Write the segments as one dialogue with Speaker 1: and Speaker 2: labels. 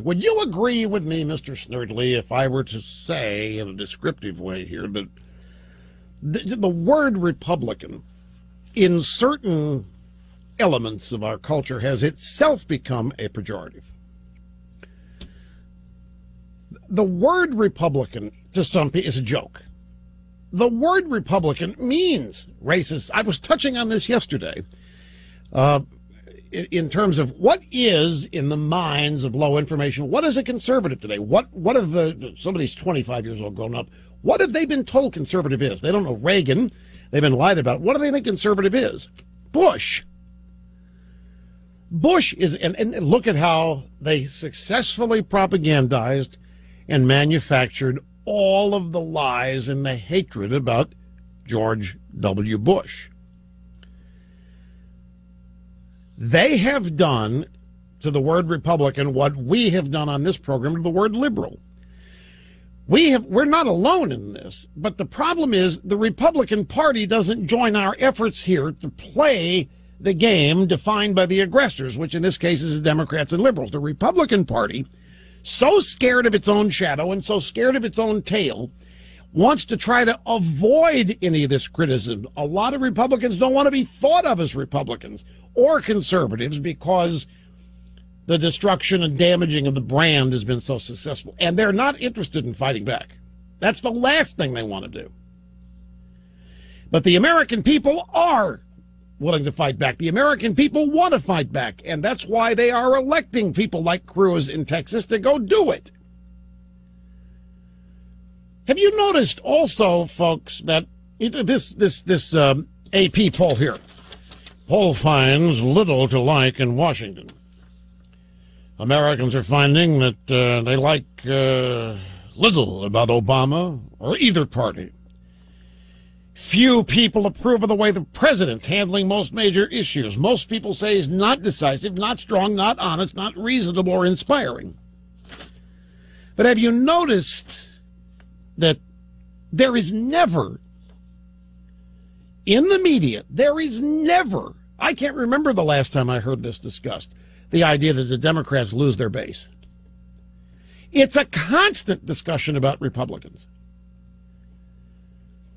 Speaker 1: Would you agree with me, Mr. Snerdley, if I were to say in a descriptive way here that the word Republican in certain elements of our culture has itself become a pejorative? The word Republican to some people is a joke. The word Republican means racist. I was touching on this yesterday in terms of what is in the minds of low information. What is a conservative today? What have somebody's 25 years old grown up? What have they been told conservative is? They don't know Reagan. They've been lied about. What do they think conservative is? Bush. Bush is, and look at how they successfully propagandized and manufactured all of the lies and the hatred about George W. Bush. They have done to the word Republican what we have done on this program to the word liberal. We're not alone in this, but the problem is the Republican Party doesn't join our efforts here to play the game defined by the aggressors, which in this case is the Democrats and liberals. The Republican Party, so scared of its own shadow and so scared of its own tail, wants to try to avoid any of this criticism. A lot of Republicans don't want to be thought of as Republicans or conservatives because the destruction and damaging of the brand has been so successful. And they're not interested in fighting back. That's the last thing they want to do. But the American people are willing to fight back. The American people want to fight back. And that's why they are electing people like Cruz in Texas to go do it. Have you noticed also, folks, that this AP poll here, poll finds little to like in Washington. Americans are finding that they like little about Obama or either party. Few people approve of the way the president's handling most major issues. Most people say he's not decisive, not strong, not honest, not reasonable or inspiring. But have you noticed that there is never, in the media, there is never, I can't remember the last time I heard this discussed, the idea that the Democrats lose their base. It's a constant discussion about Republicans.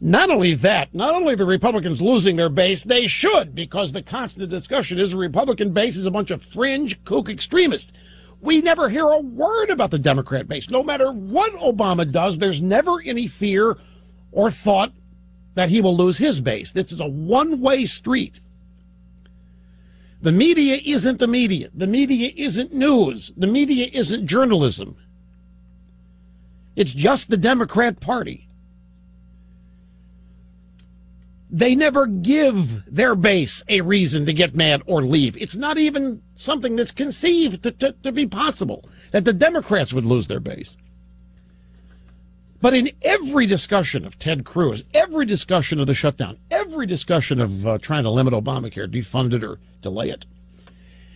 Speaker 1: Not only that, not only the Republicans losing their base, they should, because the constant discussion is the Republican base is a bunch of fringe kook extremists. We never hear a word about the Democrat base. No matter what Obama does, there's never any fear or thought that he will lose his base. This is a one-way street. The media isn't the media. The media isn't news. The media isn't journalism. It's just the Democrat Party. They never give their base a reason to get mad or leave. It's not even something that's conceived to be possible, that the Democrats would lose their base. But in every discussion of Ted Cruz, every discussion of the shutdown, every discussion of trying to limit Obamacare, defund it or delay it,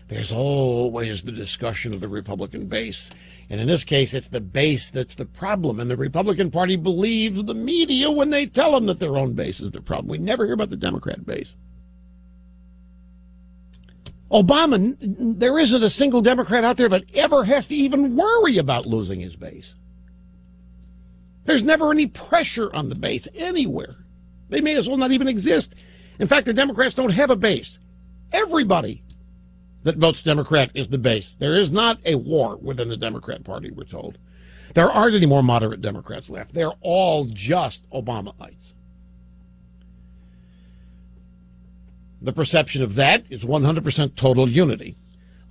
Speaker 1: there's always the discussion of the Republican base. And in this case, it's the base that's the problem. And the Republican Party believes the media when they tell them that their own base is the problem. We never hear about the Democrat base. Obama, there isn't a single Democrat out there that ever has to even worry about losing his base. There's never any pressure on the base anywhere. They may as well not even exist. In fact, the Democrats don't have a base. Everybody that votes Democrat is the base. There is not a war within the Democrat Party, we're told. There aren't any more moderate Democrats left. They're all just Obamaites. The perception of that is 100% total unity.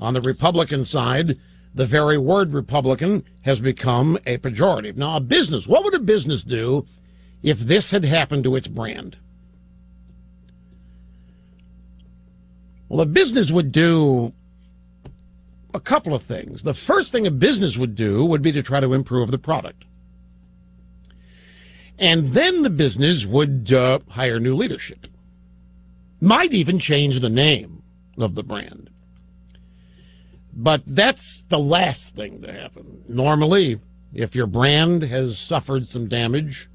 Speaker 1: On the Republican side, the very word Republican has become a pejorative. Now, a business, what would a business do if this had happened to its brand? Well, a business would do a couple of things. The first thing a business would do would be to try to improve the product. And then the business would hire new leadership. Might even change the name of the brand. But that's the last thing to happen. Normally, if your brand has suffered some damage,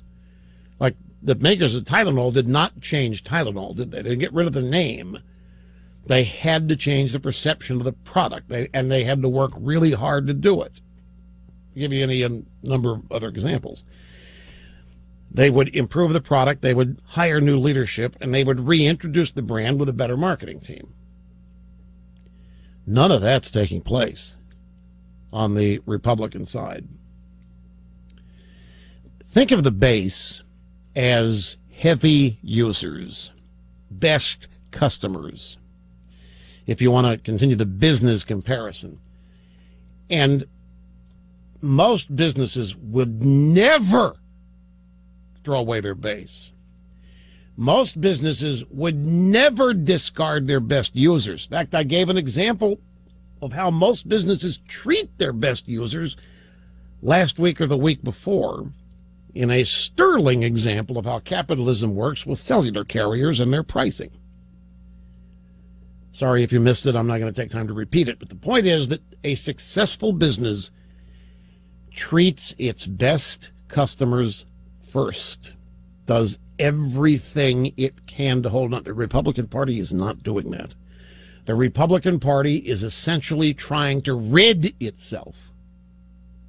Speaker 1: like the makers of Tylenol did not change Tylenol, did they? They didn't get rid of the name. They had to change the perception of the product, and they had to work really hard to do it. I'll give you any number of other examples. They would improve the product, they would hire new leadership, and they would reintroduce the brand with a better marketing team. None of that's taking place on the Republican side. Think of the base as heavy users, best customers, if you want to continue the business comparison. And most businesses would never throw away their base. Most businesses would never discard their best users. In fact, I gave an example of how most businesses treat their best users last week or the week before in a sterling example of how capitalism works with cellular carriers and their pricing. Sorry if you missed it. I'm not going to take time to repeat it. But the point is that a successful business treats its best customers first, does everything it can to hold on. The Republican Party is not doing that. The Republican Party is essentially trying to rid itself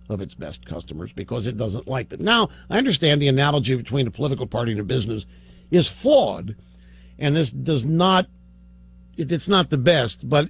Speaker 1: of its best customers because it doesn't like them. Now, I understand the analogy between a political party and a business is flawed, and this does not, it's not the best, but